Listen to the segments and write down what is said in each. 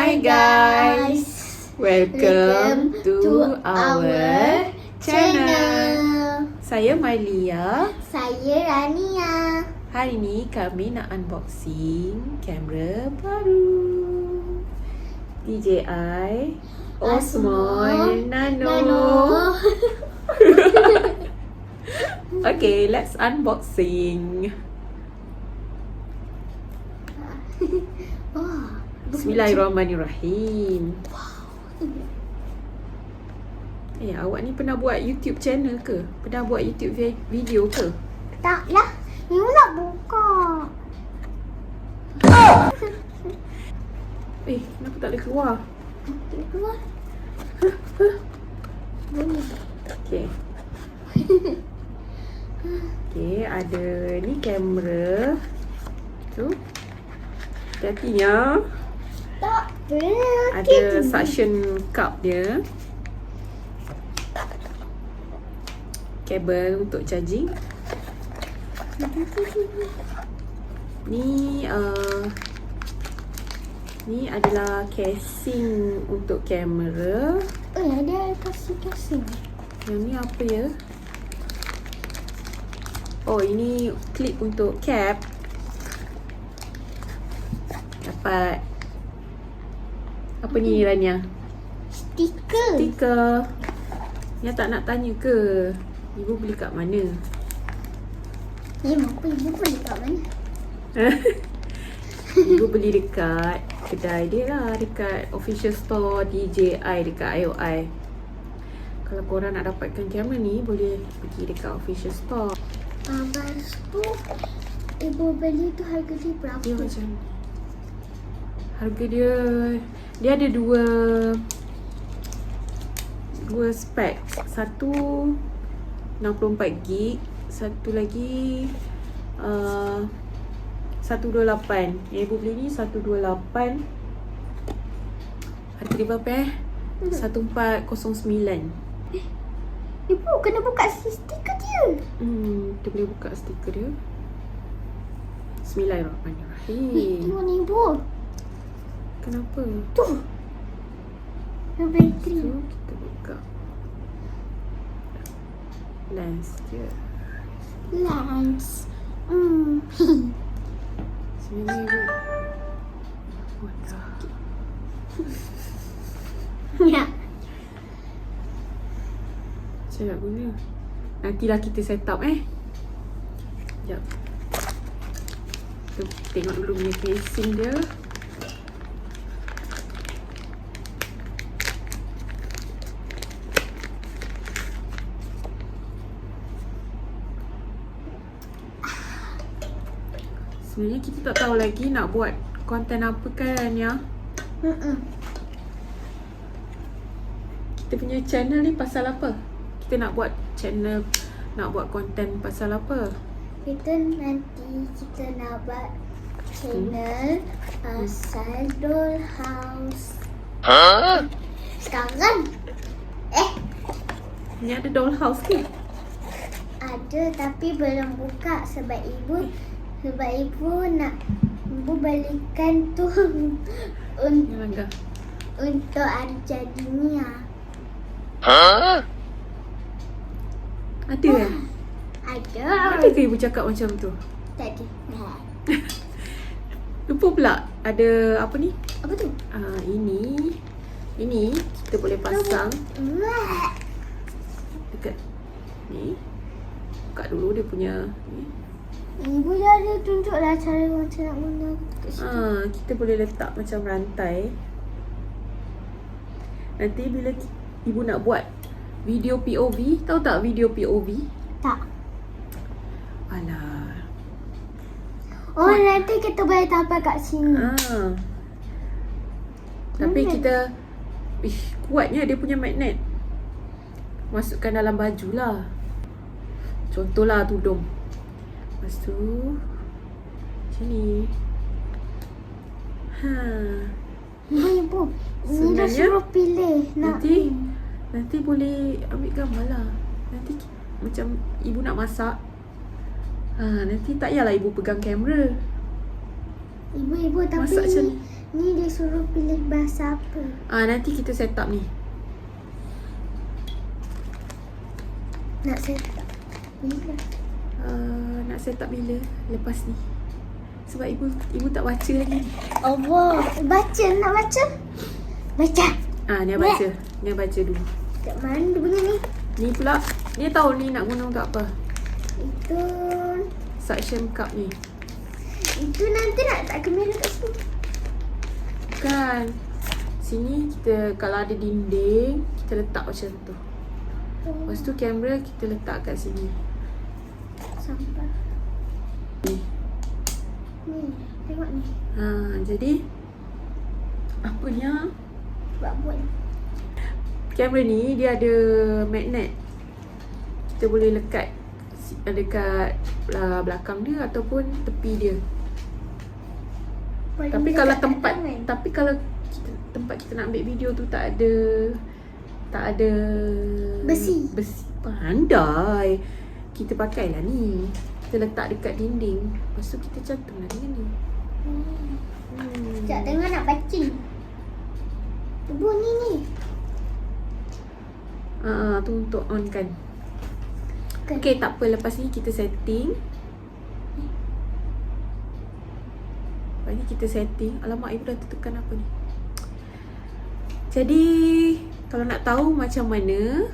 Hi guys, welcome to our channel. Saya Mailia. Saya Rania. Hari ni kami nak unboxing kamera baru DJI Osmo Nano. Okay, let's unboxing. Bismillahirrahmanirrahim. Awak ni pernah buat YouTube channel ke? Pernah buat YouTube video ke? Tak lah, ni nak buka. Kenapa tak boleh keluar? Keluar. Boleh. Okay, ada ni kamera. Tu. Hati-hatinya. Tak apa. Ada suction cup dia. Kabel untuk charging. Ni ni adalah casing untuk kamera. Ada casing. Yang ni apa ya? Oh, ini clip untuk cap. Dapat apa ni Rania? Stiker. Yang tak nak tanya ke? Ibu beli kat mana? Apa ibu beli kat mana? Ibu beli dekat kedai dia lah, dekat official store DJI dekat IOI. Kalau korang nak dapatkan kamera ni, boleh pergi dekat official store. Lepas tu ibu beli tu harga dia berapa? Dia macam harga dia ada dua spek. Satu 64GB, satu lagi 128. Yang ibu beli ni 128. Harga dia berapa 1409. Ibu kena buka stiker dia. Kita boleh buka stiker dia. Bismillahirrahmanirrahim. Tengok ni ibu. Kenapa? Tu. Bateri. So, kita buka lens dia. Lens. Sebenarnya ibu. Ya. Macam nak guna. Nantilah kita set up Sekejap. Kita tengok dulu punya casing dia. Sebenarnya kita tak tahu lagi nak buat konten apa kan Rania. Kita punya channel ni pasal apa? Kita nak buat channel, nak buat konten pasal apa? Nanti kita nak buat channel pasal dollhouse. Sekarang Ni ada dollhouse ke? ada tapi belum buka sebab ibu nak ibu belikan tu Yang untuk Arjadinia. ada Ada. Ada ke ibu cakap macam tu? Tadi. Lupa pula ada apa ni? Apa tu? Ini kita boleh pasang dekat ni. Buka dulu dia punya ni. Ibu dah ada tunjuklah cara macam nak guna kat situ. Kita boleh letak macam rantai. Nanti bila ibu nak buat video POV, tahu tak video POV? Tak. Alah. Nanti kita boleh tampal kat sini. Tapi kita kuatnya dia punya magnet. Masukkan dalam baju lah. Contohlah tudung. Lepas tu macam ni. Ibu. Ni dah suruh pilih nak. Nanti boleh ambil gambar lah. Nanti macam ibu nak masak. Nanti tak payahlah ibu pegang kamera. Ibu tapi masak macam ni. Ni dia suruh pilih bahasa apa. Nanti kita set up ni. Nak set up bila? Nak set up bila? Lepas ni. Sebab ibu tak baca lagi. Allah. Baca, nak baca? Baca. Dia baca. Dia baca dulu. Kat mana dia punya ni? Ni pula. Dia tahu ni nak guna untuk apa. Itu Suction cup ni. Itu nanti nak letak kamera kat sini. Kan. Sini kita kalau ada dinding, kita letak macam tu. Lepas tu kamera kita letak kat sini. Sampah. Ni. Ni, tengok ni. Jadi apa ni? Buat. Kamera ni dia ada magnet. Kita boleh lekat dekat belakang dia ataupun tepi dia. Boleh Tapi letak kalau kat tempat tangan. tempat kita nak ambil video tu tak ada Besi. Pandai. Kita pakailah ni. Kita letak dekat dinding. Lepas tu kita cantumlah dengan ni. Sekejap tengok nak baca. Ibu ni. Tu untuk on kan. Kan. Okay, tak apa. Lepas ni kita setting. Lepas ni kita setting. Alamak, ibu dah tertekan apa ni. Jadi, kalau nak tahu macam mana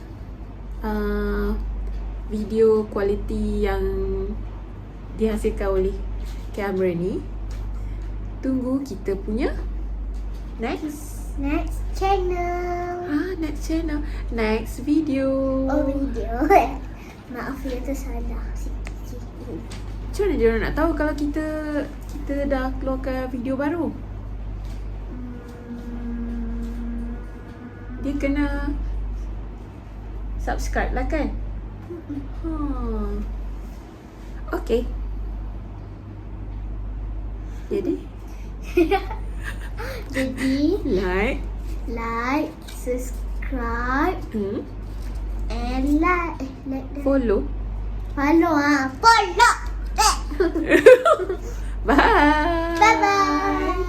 video kualiti yang dihasilkan oleh kamera ni, tunggu kita punya next channel. next channel, next video. Video. Maaf ya, tersalah sikit. Macam mana dia orang nak tahu kalau kita dah keluarkan video baru? Dia kena subscribe lah kan? Okay. Jadi like, subscribe, and like follow. Follow. Bye. Bye bye.